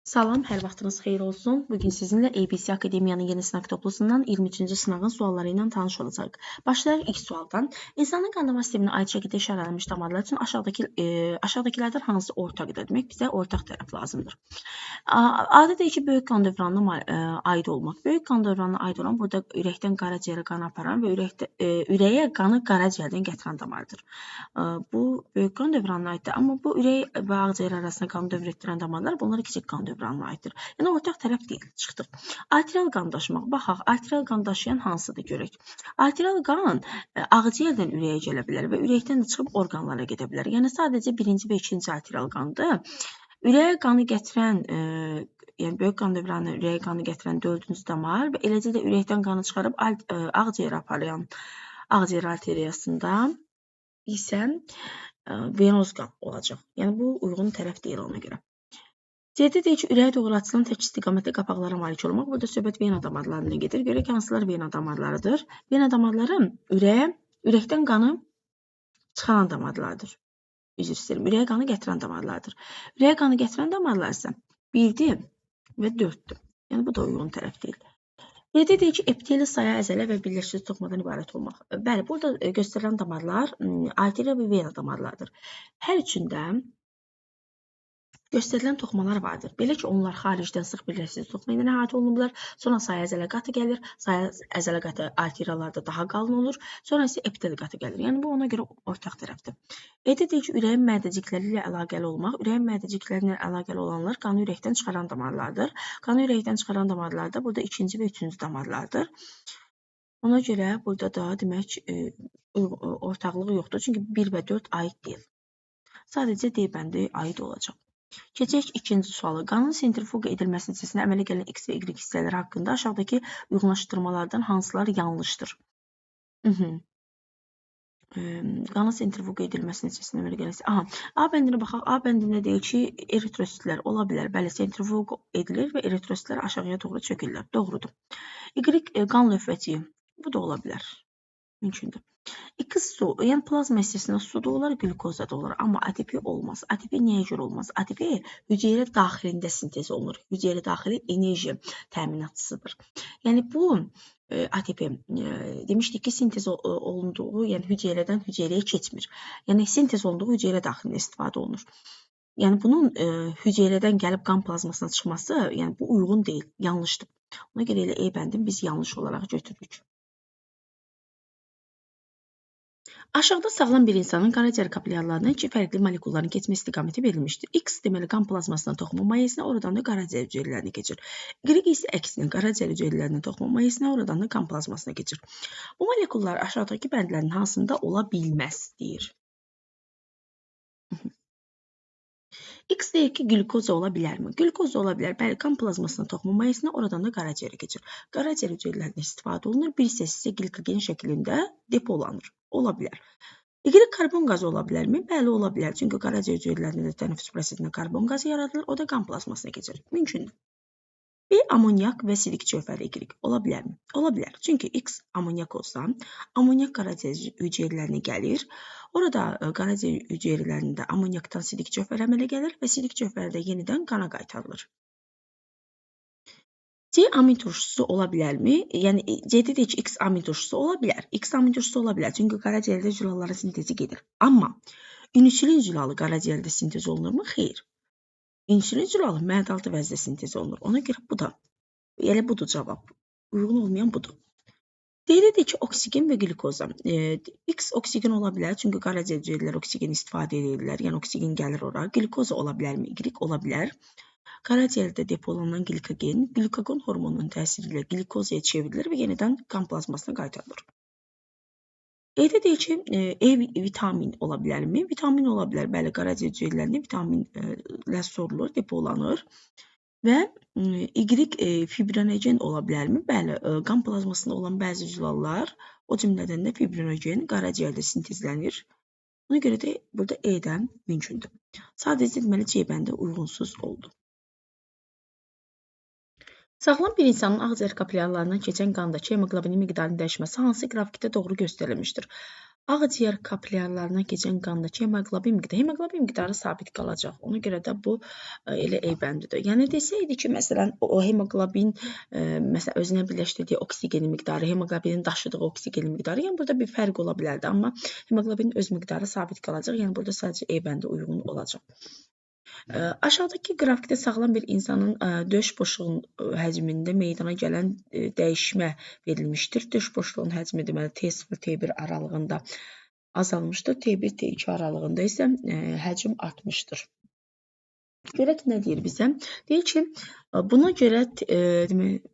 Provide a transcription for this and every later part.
Salam, hər vaxtınız xeyir olsun. Bugün sizinlə ABC Akademiyanın yeni sınaq toplusundan 23-cü sınağın sualları ilə tanış olacaq. Başlayaq ilk sualdan. İnsanın qanama sisteminə aid şəkildə işarələnmiş damarlar üçün aşağıdakilərdən hansı ortaqdır? Demək, bizə ortaq tərəf lazımdır. Adətdir ki, böyük qan dövranına aid olmaq. Böyük qan dövranına aid olan burada ürəkdən qaraciyərə qan aparan və ürəyə qanı qaraciyərdən gətirən damardır. Bu böyük qan dövranına aiddir, amma bu ürək və ağciyər arasında qan dövr etdirən damarlar bunlar kiçik qan dövranına aiddir. Yəni ortaq tərəf deyil. Çıxdıq. Arterial qan daşımaq. Baxaq, arterial qan daşıyan hansıdır görək. Arterial qan ağciyərdən ürəyə gələ bilər və ürəkdən də çıxıb orqanlara gedə bilər. Yəni sadəcə birinci və ikinci arterial qandır. Ürəyə qanı gətirən, yəni böyük qan dövranına ürəyə qanı gətirən 4-cü damar və eləcə də ürəkdən qanı çıxarıb ağciyərə aparayan ağciyər arteriyasında isə venoz qan olacaq. Yəni bu uyğun tərəf deyil ona görə. C-də deyir ki, ürəyə doğru açılan tək istiqamətli qapaqlara malik olmaq. Burada söhbət vena damarlarına gedir. Görək hansılar vena damarlarıdır. Vena damarları ürəkdən qanı çıxaran damarlardır. Üzr istəyirəm. Ürəyə qanı gətirən damarlardır. Ürəyə qanı gətirən damarlar isə 1-dir və 4-dür. Yəni bu da uyğun tərəf deyil. D-də deyir ki, epiteli saya, əzələ və birləşdirici toxumadan ibarət olmaq. Bəli, burada göstərilən damarlar arteriya və vena damarlardır. Hər üçündə göstərilən toxumalar vardır. Belə ki, onlar xaricdən sıx birləşdirici toxuma ilə əhatə olunurlar. Sonra saya əzələ qatı gəlir. Saya əzələ qatı arteriyalarda daha qalın olur. Sonra isə epitel qatı gəlir. Yəni bu ona görə ortaq tərəfdir. E-də deyir ki, ürəyin mərdəcikləri ilə əlaqəli olmaq. Ürəyin mərdəcikləri ilə əlaqəli olanlar qanı ürəkdən çıxaran damarlardır. Qanı ürəkdən çıxaran damarlarda burada 2-ci və 3-cü damarlardır. Ona görə burada da demək ortaqlığı yoxdur. Çünki 1 və 4 aid deyil. Sadəcə D bəndi aid olacaq. Keçək ikinci sualı. Qanın sentrifuqa edilməsi nəticəsində əmələ gələn X və Y hissələri haqqında aşağıdakı uyğunlaşdırmalardan hansılar yanlışdır? Qanın sentrifuqa edilməsi nəticəsində əmələ gələn A bəndinə baxaq. A bəndində deyir ki, eritrositlər ola bilər. Bəli, sentrifuqa edilir və eritrositlər aşağıya doğru çökürlər. Doğrudur. Y qan lövhəciyi. Bu da ola bilər. Mümkündür. X su, yəni plazma hissəsində su da olar, glükoza da olar, amma ATP olmaz. ATP nəyə görə olmaz? ATP hüceyrə daxilində sintez olunur. Hüceyrə daxili enerji təminatçısıdır. Yəni bu ATP demişdik ki, sintez olunduğu, yəni hüceyrədən hüceyrəyə keçmir. Yəni sintez olunduğu hüceyrə daxilində istifadə olunur. Yəni bunun hüceyrədən gəlib qan plazmasına çıxması, yəni bu uyğun deyil, yanlışdır. Ona görə elə E bəndini biz yanlış olaraq götürürük. Aşağıda sağlam bir insanın qaraciyər kapilyarlarına iki fərqli molekulların keçmə istiqaməti verilmişdir. X deməli qan plazmasından toxuma mayesinə, oradan da qaraciyər hüceyrələrinə keçir. Y isə əksinə qaraciyər hüceyrələrindən toxuma mayesinə, oradan da qan plazmasına keçir. Bu molekullar aşağıdakı bəndlərin hansında ola bilməz deyir. X deyir ki, glükoza ola bilərmi? Glükoza ola bilər. Bəli, qan plazmasına toxuma mayesinə, oradan da qaraciyərə keçir. Qaraciyər hüceyrələrindən istifadə olunur. Bir hissəsi isə glikogen şəklində depolanır. Ola bilər. Y karbon qazı ola bilərmi? Bəli, ola bilər. Çünki qaraciyər hüceyrələrində tənəffüs prosesində karbon qazı yaradılır. O da qan plazmasına keçir. Mümkündür. B amonyak və silik cövhəri Y ola bilərmi? Ola bilər. Çünki X amonyak olsa, amonyak qaraciyər hüceyrələrinə gəlir. Orada qaraciyər hüceyrələrində amonyakdan silik cövhəri əmələ gəlir və silik cövhəri də yenidən qana qaytarılır. C amin turşusu ola bilərmi? Yəni C-də deyir ki, X amin turşusu ola bilər. X amin turşusu ola bilər. Çünki qaraciyərdə jülalların sintezi gedir. Amma insülin jülalı qaraciyərdə sintez olunurmu? Xeyr. İnsülin jülalı məadaltı vəzdə sintez olunur. Ona görə bu da, yəni budur cavab. Uyğun olmayan budur. D-də deyir ki, oksigen və glükoza. X oksigen ola bilər, çünki qaraciyər hüceyrələri oksigen istifadə edirlər. Yəni oksigen gəlir ora. Glükoza ola bilərmi? Y ola bilər. Qaraciyərdə depolanan glikogen, glikagon hormonunun təsiri ilə glikozaya çevrilir və yenidən qan plazmasına qaytarılır. E-də deyir ki, E vitamin ola bilərmi? Vitamin ola bilər. Bəli, qaraciyər hüceyrələrində vitaminlər sorulur, depolanır. Və Y fibrinogen ola bilərmi? Bəli, qan plazmasında olan bəzi jülallar, o cümlədən də fibrinogen qaraciyərdə sintezlənir. Ona görə də burada E-dən mümkündür. Sadəcə deməli C bəndi uyğunsuz oldu. Sağlam bir insanın ağciyər kapilyarlarından keçən qandakı hemoqlobinin miqdarının dəyişməsi hansı qrafikdə doğru göstərilmişdir? Ağciyər kapilyarlarına keçən qandakı hemoqlobin miqdarı sabit qalacaq. Ona görə də bu elə eybəndidir. Yəni desəydi ki, məsələn, o hemoqlobin məsələn özünə birləşdirdiyi oksigen miqdarı, hemoqlobinin daşıdığı oksigen miqdarı, yəni burada bir fərq ola bilərdi, amma hemoqlobinin öz miqdarı sabit qalacaq. Yəni burada sadəcə eybəndə uyğun olacaq. Aşağıdakı qrafikdə sağlam bir insanın döş boşluğunun həcmində meydana gələn dəyişmə verilmişdir. Döş boşluğunun həcmi deməli T0, T1 aralığında azalmışdır. T1, T2 aralığında isə həcm artmışdır. Görək nə deyir bizə? Deyir ki, buna görə demək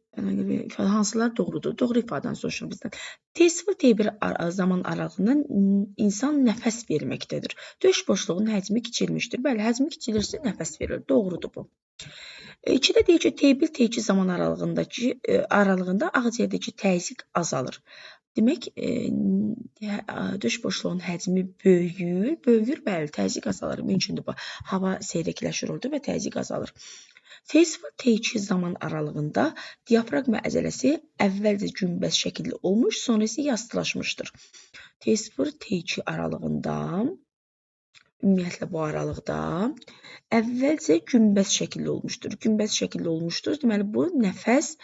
hansılar doğrudur? Doğru ifadəni soruşur bizdən. T0, T1 zaman aralığında insan nəfəs verməkdədir. Döş boşluğunun həcmi kiçilmişdir. Bəli, həcmi kiçilirsə nəfəs verir. Doğrudur bu. 2-də deyir ki, T1, T2 zaman aralığında ağciyərdəki təzyiq azalır. Demək, döş boşluğunun həcmi böyüyür, bəli, təzyiq azalır. Mümkündür bu. Hava seyrəkləşir orada və təzyiq azalır. T0, T2 zaman aralığında diafraqma əzələsi əvvəlcə günbəz şəkilli olmuş, sonra isə yastılaşmışdır. T0, T2 aralığında, ümumiyyətlə bu aralıqda əvvəlcə günbəz şəkilli olmuşdur. Günbəz şəkilli olmuşdur. Deməli, bu nəfəs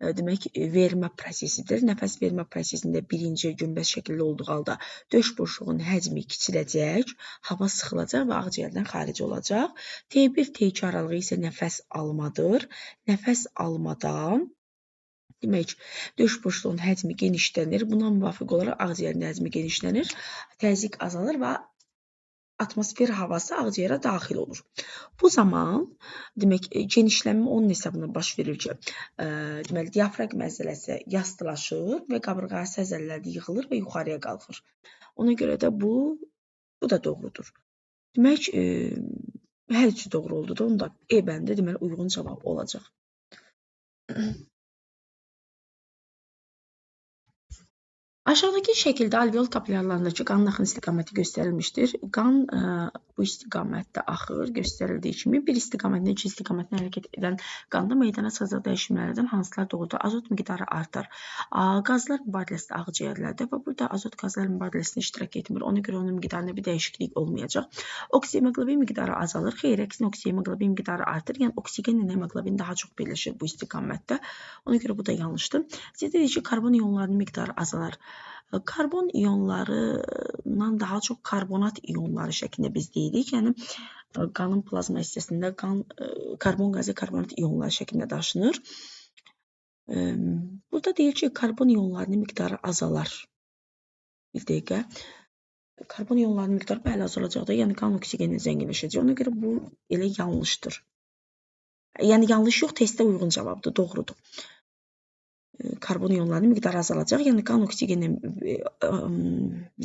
vermə prosesidir. Nəfəs vermə prosesində birinci günbəz şəkilli olduğu halda döş boşluğunun həcmi kiçiləcək, hava sıxılacaq və ağciyərdən xaric olacaq. T1, T2 aralığı isə nəfəs almadır. Nəfəs almadan demək, döş boşluğunun həcmi genişlənir. Buna müvafiq olaraq ağciyərin həcmi genişlənir, təzyiq azalır və atmosfer havası ağciyərə daxil olur. Bu zaman, demək, genişlənmə onun hesabına baş verir ki, deməli, diafraqma əzələsi yastılaşır və qabırğası əzələləri yığılır və yuxarıya qalxır. Ona görə də bu da doğrudur. Demək, hər üçü doğru oldu da, onda E bəndi deməli uyğun cavab olacaq. Aşağıdakı şəkildə alveol kapilyarlarındakı qanın axın istiqaməti göstərilmişdir. Qan bu istiqamətdə axır, göstərildiyi kimi bir istiqamətindən iki istiqamətinə hərəkət edən qanda meydana çıxacaq dəyişmələrdən hansılar doğrudur? Azot miqdarı artar. Qazlar mübadiləsi ağciyərlərdə və burada azot qazlar mübadiləsində iştirak etmir. Ona görə onun miqdarında bir dəyişiklik olmayacaq. Oksihemoqlobin miqdarı azalır. Xeyr, əksinə oksihemoqlobin miqdarı artır. Yəni oksigenlə hemoqlobin daha çox birləşir bu istiqamətdə. Ona görə bu da yanlışdır. Sizə deyir ki, karbon iyonlarının miqdarı azalar. Karbon iyonlarından daha çox karbonat iyonları şəklində biz deyirik. Yəni, qanın plazma hissəsində karbon qazı karbonat iyonları şəklində daşınır. Burada deyir ki, karbon iyonlarının miqdarı azalar. Bir dəqiqə. Karbon iyonlarının miqdarı bəli azalacaq da, yəni qan oksigenlə zənginləşəcək. Ona görə bu elə yanlışdır. Yəni, yanlış yox, testə uyğun cavabdır, doğrudur. Karbon iyonlarının miqdarı azalacaq, yəni qan oksigenlə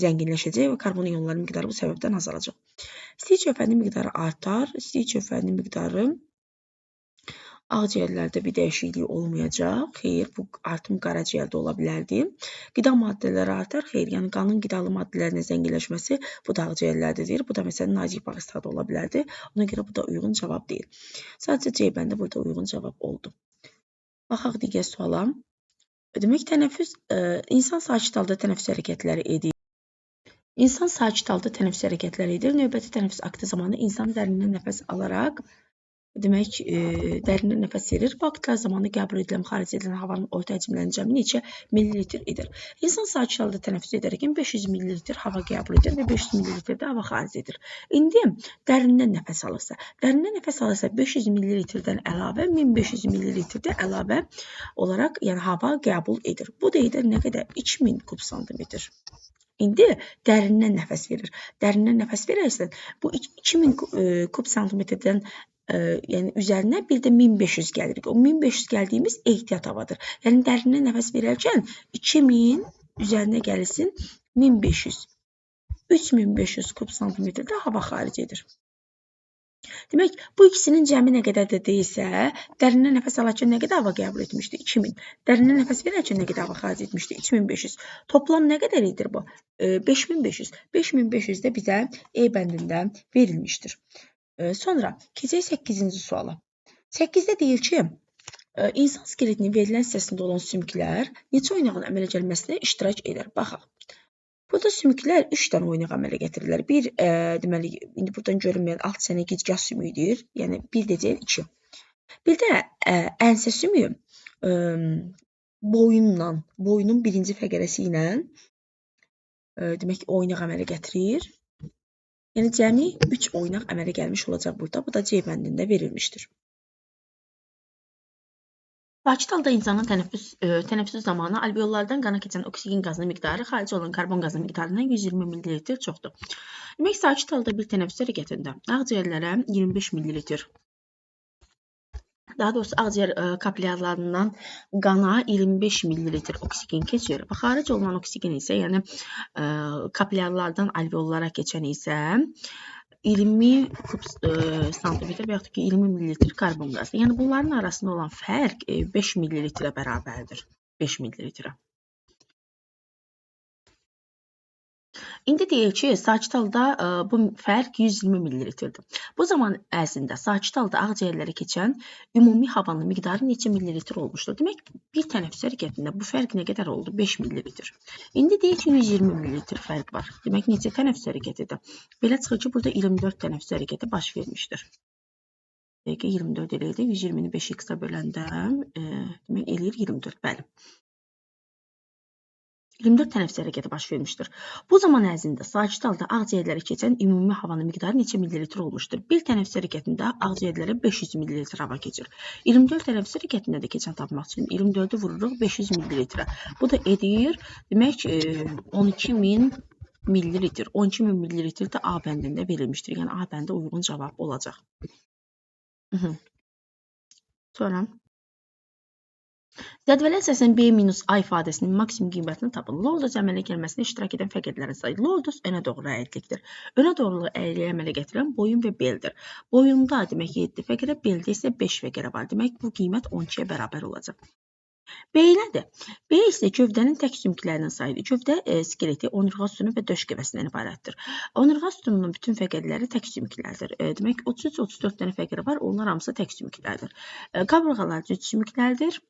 zənginləşəcək və karbon iyonlarının miqdarı bu səbəbdən azalacaq. İstilik cövhərinin miqdarı artar, istilik cövhərinin miqdarı ağciyərlərdə bir dəyişiklik olmayacaq. Xeyr, bu artım qaraciyərdə ola bilərdi. Qida maddələri artar, xeyr, yəni qanın qidalı maddələrlə zənginləşməsi bu da ağciyərlərdədir. Bu da məsələn nazik bağırsaqda ola bilərdi. Ona görə bu da uyğun cavab deyil. Sadəcə C bəndə burada uyğun cavab oldu. Baxaq digər suala. Demək, insan sakit halda tənəffüs hərəkətləri edir. İnsan sakit halda tənəffüs hərəkətləri edir. Növbəti tənəffüs aktı zamanı insan dərindən nəfəs alaraq, demək, dərindən nəfəs verir. Bu aktlar zamanı qəbul edilən, xaric edilən havanın orta həcmlərinin cəmi neçə millilitr edir? İnsan sakit halda tənəffüs edərkən 500 millilitr hava qəbul edir və 500 millilitr də hava xaric edir. İndi dərindən nəfəs alırsa, 500 millilitrdən əlavə 1500 millilitr də əlavə olaraq, yəni hava qəbul edir. Bu da edir nə qədər? 2000 kub santimetr. İndi dərindən nəfəs verir. Dərindən nəfəs verərsən, bu 2000 kub santimetrdən yəni üzərinə bir də 1500 gəlir. O 1500 gəldiyimiz ehtiyat havadır. Yəni dərindən nəfəs verərkən 2000 üzərinə gəlsin 1500. 3500 kub santimetrdə hava xaric edir. Demək, bu ikisinin cəmi nə qədər də deyilsə, dərindən nəfəs alarkən nə qədər hava qəbul etmişdi? 2000. Dərindən nəfəs verərkən nə qədər hava xaric etmişdi? 2500. Toplam nə qədər edir bu? 5500. 5500 də bizə E bəndində verilmişdir. Sonra keçək 8-ci suala. 8-də deyir ki, insan skeletinin verilən hissəsində olan sümüklər neçə oynağın əmələ gəlməsinə iştirak edir? Baxaq. Burada sümüklər 3 dənə oynaq əmələ gətirirlər. Bir, deməli, indi buradan görünməyən alt çənə gicgah sümüyüdür. Yəni, bir deyil, 2. Bir də ənsə sümüyü boyunun birinci fəqərəsi ilə demək ki, oynaq əmələ gətirir. Yəni, cəmi 3 oynaq əmələ gəlmiş olacaq burada. Bu da C bəndində verilmişdir. Sakit halda insanın tənəffüs zamanı alveollardan qana keçən oksigen qazının miqdarı xarici olan karbon qazının miqdarından 120 ml çoxdur. Demək, sakit halda bir tənəffüs hərəkətində ağciyərlərə 25 ml, daha doğrusu ağciyər kapilyarlarından qana 25 ml oksigen keçir və xaric olunan oksigen isə, yəni kapilyarlardan alveollara keçən isə 20 kub santimetr və yaxud ki 20 ml karbon qazı. Yəni bunların arasında olan fərq 5 ml-ə bərabərdir. 5 ml-ə. İndi deyək ki, sakit halda bu fərq 120 ml-dir. Bu zaman ərzində sakit halda ağciyərlərə keçən ümumi havanın miqdarı neçə millilitr olmuşdur? Demək, bir tənəffüs hərəkətində bu fərq nə qədər oldu? 5 ml. İndi deyək ki, 120 ml fərq var. Demək, neçə tənəffüs hərəkətidir? Belə çıxır ki, burada 24 tənəffüs hərəkəti baş vermişdir. Deyək ki, 24 eləyir, 120-ni 5x-a böləndə demək, eləyir 24, bəli. 24 tənəffüs hərəkəti baş vermişdir. Bu zaman ərzində sakit halda ağciyərlərə keçən ümumi havanın miqdarı neçə millilitr olmuşdur? Bir tənəffüs hərəkətində ağciyərlərə 500 millilitr hava keçir. 24 tənəffüs hərəkətində də keçən tapmaq üçün 24-ü vururuq 500 millilitrə. Bu da edir, demək 12.000 millilitr. 12.000 millilitr də A bəndində verilmişdir. Yəni A bəndə uyğun cavab olacaq. Sonra cədvələ əsasən B minus A ifadəsinin maksimum qiymətini tapın. Lordoz əmələ gəlməsinə iştirak edən fəqərlərin sayı. Lordoz önə doğru əyillikdir. Önə doğru əyilliyə əmələ gətirən boyun və beldir. Boyunda demək 7 fəqərə, beldə isə 5 fəqərə var. Demək bu qiymət 12-yə bərabər olacaq. B nədir? B isə gövdənin tək sümüklərinin sayıdır. Gövdə skeleti, onurğa sütunu və döş qəvəsindən ibarətdir. Onurğa sütununun bütün fəqərləri tək sümüklərdir. Demək 33-34 dənə fəqərə var. Onlar hamısı tək sümüklərdir. Qaburğalar cüt sümüklərdir.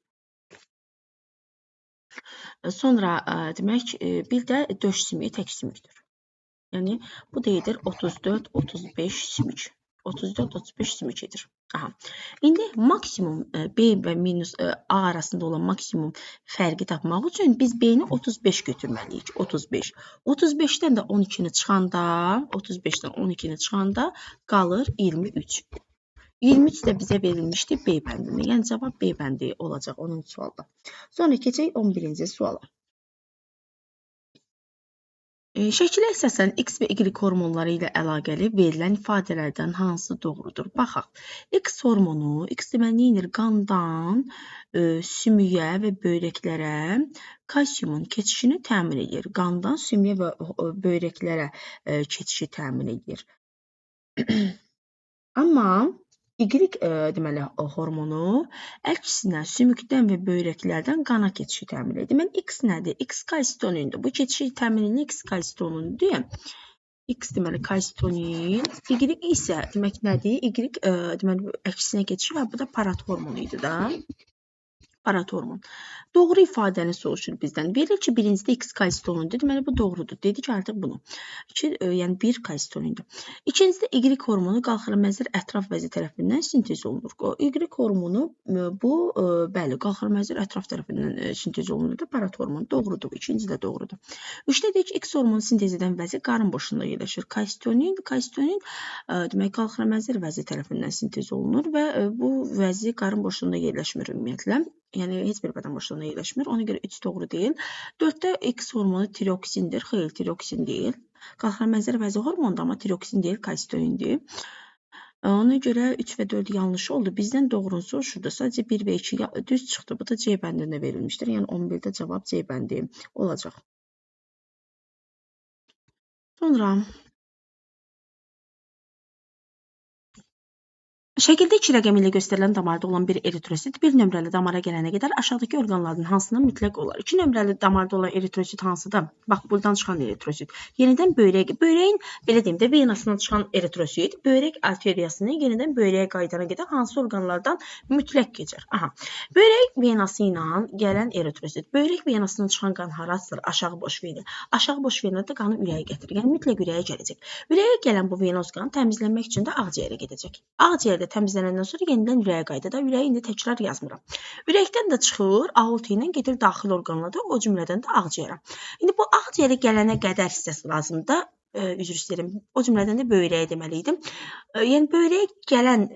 Sonra demək bir də döş sümüyü tək sümükdür. Yəni bu da edir 34-35 sümük. 34-35 sümük edir. Aha. İndi maksimum B və minus A arasında olan maksimum fərqi tapmaq üçün biz B-ni 35 götürməliyik. 35. 35-dən də 12-ni çıxanda, 35-dən 12-ni çıxanda qalır 23. 23 də bizə verilmişdi B bəndində. Yəni cavab B bəndi olacaq 10-cu sualda. Sonra keçək 11-ci suala. Şəkilə əsasən X və Y hormonları ilə əlaqəli verilən ifadələrdən hansı doğrudur? Baxaq. X hormonu, X deməli neyinir? Qandan sümüyə və böyrəklərə kalsiumun keçişini təmin edir. Qandan sümüyə və böyrəklərə keçişi təmin edir. Amma Y deməli hormonu əksinə sümükdən və böyrəklərdən qana keçişi təmin edir. Deməli X nədir? X kalsitonindir. Bu keçişi təmin edən X kalsitonindir. X deməli kalsitonin, Y isə demək nədir? Y deməli əksinə keçişi və bu da parat hormonu idi da. Parat hormon. Doğru ifadəni soruşur bizdən. Verir ki, birincidə X kalsitonindir. Deməli, bu doğrudur. Dedi ki, artıq bunu. Yəni, 1 kalsitonindir. İkincidə Y hormonu qalxırılməzlər ətraf vəzi tərəfindən sintez olunur. Y hormonu, bu, bəli, qalxırılməzlər ətraf tərəfindən sintez olunur da, parat hormonu doğrudur. İkinci də doğrudur. Üçdə deyək ki, X hormonu sintez edən vəzi qarın boşluğunda yerləşir. Kalsitonin, demək, qalxırılməzlər vəzi tərəfindən sintez olunur və bu vəzi qarın boşluğunda yerləşmir ümumiyyətlə. Yəni, heç bir bədən boşluğunda yerləşmir. Ona görə 3 doğru deyil. 4-də X hormonu tiroksindir. Xeyr, tiroksin deyil. Qalxırılməzlər vəzi hormondur, amma tiroksin deyil, kalsitonindir. Ona görə 3 və 4 yanlış oldu. Bizdən doğrunu soruşurdu. Sadəcə 1 və 2 düz çıxdı. Bu da C bəndində verilmişdir. Yəni, 11-də cavab C bəndi olacaq. Sonra Şəkildə 2 rəqəmi ilə göstərilən damarda olan bir eritrosit 1 nömrəli damara gələnə qədər aşağıdakı orqanlardan hansından mütləq olar? 2 nömrəli damarda olan eritrosit hansıdır? Bax, buradan çıxan eritrosit. Yenidən böyrəyin, belə deyim də, venasından çıxan eritrosit, böyrək arteriyasını yenidən böyrəyə qaydana qədər hansı orqanlardan mütləq keçər? Aha. Böyrək venası ilə gələn eritrosit. Böyrək venasından çıxan qan harasıdır? Aşağı boş vena. Aşağı boş vena da qanı ürəyə gətirir. Yəni mütləq ürəyə gələcək. Ürəyə gələn bu venoz qan təmizlənmək üçün də ağciyərə gedəcək. Ağciyərdə təmizlənəndən sonra yenidən ürəyə qaydada. Ürəyi indi təkrar yazmıram. Ürəkdən də çıxır, aorta ilə gedir daxil orqanlara, o cümlədən də ağciyərə. İndi bu ağciyərə gələnə qədər hissəsi lazımdır. Üzr istəyirəm. O cümlədən də böyrəyə deməliydim. Yəni böyrəyə gələn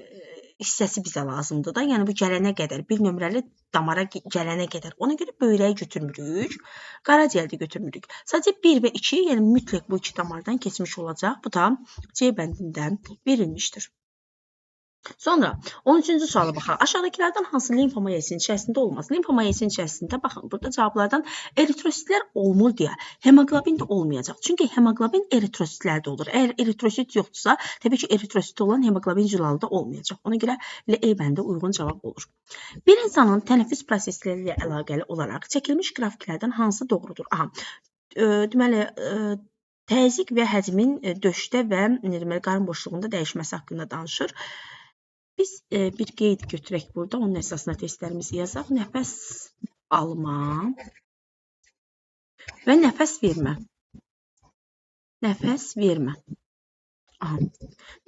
hissəsi bizə lazımdır da. Yəni bu gələnə qədər, 1 nömrəli damara gələnə qədər. Ona görə böyrəyi götürmürük. Qaraciyərdə götürmürük. Sadəcə 1 və 2, yəni mütləq bu 2 damardan keçmiş olacaq. Bu da C bəndindən verilmişdir. Sonra 13-cü suala baxaq. Aşağıdakilərdən hansı limfa mayesinin içərisində olmaz? Limfa mayesinin içərisində baxın, burada cavablardan eritrositlər olmur deyə hemoqlobin də olmayacaq. Çünki hemoqlobin eritrositlərdə olur. Əgər eritrosit yoxdursa, təbii ki, eritrosit olan hemoqlobin julalı da olmayacaq. Ona görə elə E bəndi uyğun cavab olur. Bir insanın tənəffüs prosesləri ilə əlaqəli olaraq çəkilmiş qrafiklərdən hansı doğrudur? Aha. Deməli, təzyiq və həcmin döşdə və qarın boşluğunda dəyişməsi haqqında danışır. Biz bir qeyd götürək burada, onun əsasına testlərimizi yazaq. Nəfəs alma və nəfəs vermə. Nəfəs vermə. Aha.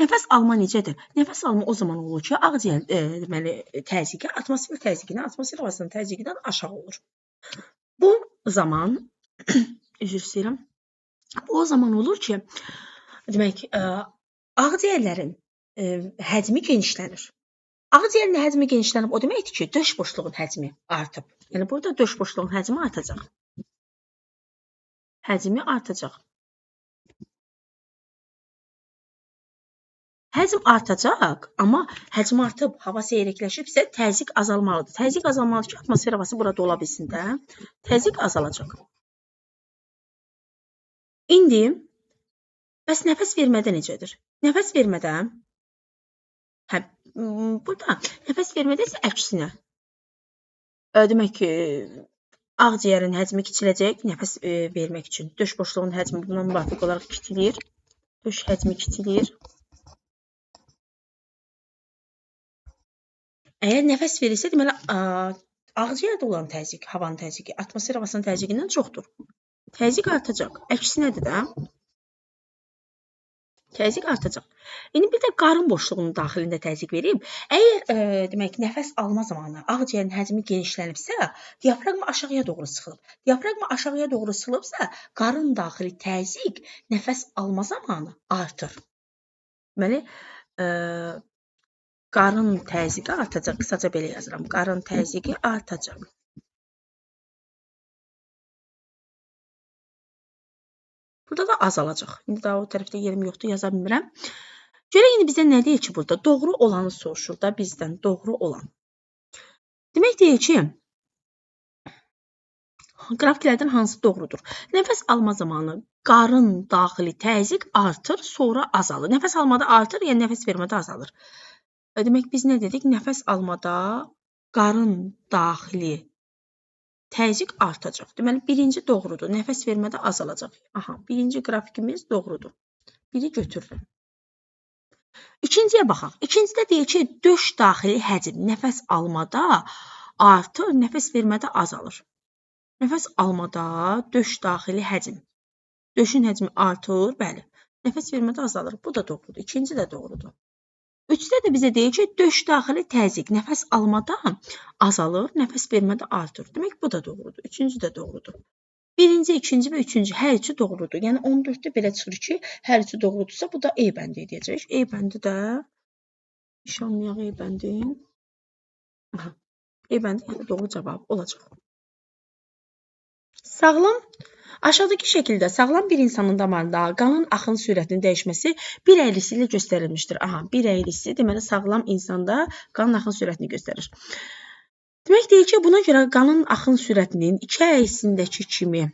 Nəfəs alma necədir? Nəfəs alma o zaman olur ki, ağciyər deməli təzyiqi atmosfer təzyiqindən, atmosfer havasının təzyiqindən aşağı olur. Bu zaman üzr istəyirəm. Bu o zaman olur ki, demək ağciyərlərin həcmi genişlənir. Ağciyərin həcmi genişlənib o deməkdir ki, döş boşluğun həcmi artıb. Yəni burada döş boşluğun həcmi artacaq. Həcmi artacaq. Həcm artacaq, amma həcm artıb, hava seyrəkləşibsə təzyiq azalmalıdır. Təzyiq azalmalıdır ki, atmosfer havası burada ola bilsin də. Təzyiq azalacaq. İndi bəs nəfəs vermədə necədir? Nəfəs vermədə burada nəfəs vermədə isə əksinə. Demək ki, ağciyərin həcmi kiçiləcək nəfəs vermək üçün. Döş boşluğun həcmi buna müvafiq olaraq kiçilir. Döş həcmi kiçilir. Əgər nəfəs verilsə, deməli ağciyərdə olan təzyiq, havanın təzyiqi atmosfer havasının təzyiqindən çoxdur. Təzyiq artacaq. Əksinədir də. Təzyiq artacaq. İndi bir də qarın boşluğunun daxilində təzyiq verib. Əgər demək nəfəs alma zamanı ağciyərin həcmi genişlənibsə, diafraqma aşağıya doğru sıxılıb. Diafraqma aşağıya doğru sıxılıbsa, qarın daxili təzyiq nəfəs alma zamanı artır. Deməli, qarın təzyiqi artacaq. Qısaca belə yazıram. Qarın təzyiqi artacaq. Burada da azalacaq. İndi daha o tərəfdə yerim yoxdur, yaza bilmirəm. Görək indi bizə nə deyir ki, burada doğru olanı soruşur da bizdən, doğru olan. Demək deyir ki, qrafiklərdən hansı doğrudur? Nəfəs alma zamanı qarın daxili təzyiq artır, sonra azalır. Nəfəs almada artır, yəni nəfəs vermədə azalır. Demək biz nə dedik? Nəfəs almada qarın daxili təzyiq artacaq. Deməli, birinci doğrudur. Nəfəs vermədə azalacaq. Aha, birinci qrafikimiz doğrudur. Biri götürürəm. İkinciyə baxaq. İkincidə deyir ki, döş daxili həcm nəfəs almada artır, nəfəs vermədə azalır. Nəfəs almada döş daxili həcm. Döşün həcmi artır, bəli. Nəfəs vermədə azalır. Bu da doğrudur. İkinci də doğrudur. Üçdə də bizə deyir ki, döş daxili təzyiq nəfəs almada azalır, nəfəs vermədə artır. Demək, bu da doğrudur. Üçüncü də doğrudur. Birinci, ikinci və üçüncü hər üçü doğrudur. Yəni 14-də belə çıxır ki, hər üçü doğrudursa, bu da E bəndi edəcək. E bəndi də nişanlayaq E bəndin. E bəndi yəni doğru cavab olacaq. Sağlam. Aşağıdakı şəkildə sağlam bir insanın damarında qanın axın sürətinin dəyişməsi bir əyrisi ilə göstərilmişdir. Aha, bir əyrisi deməli sağlam insanda qanın axın sürətini göstərir. Demək deyir ki, buna görə qanın axın sürətinin 2 əksindəki kimi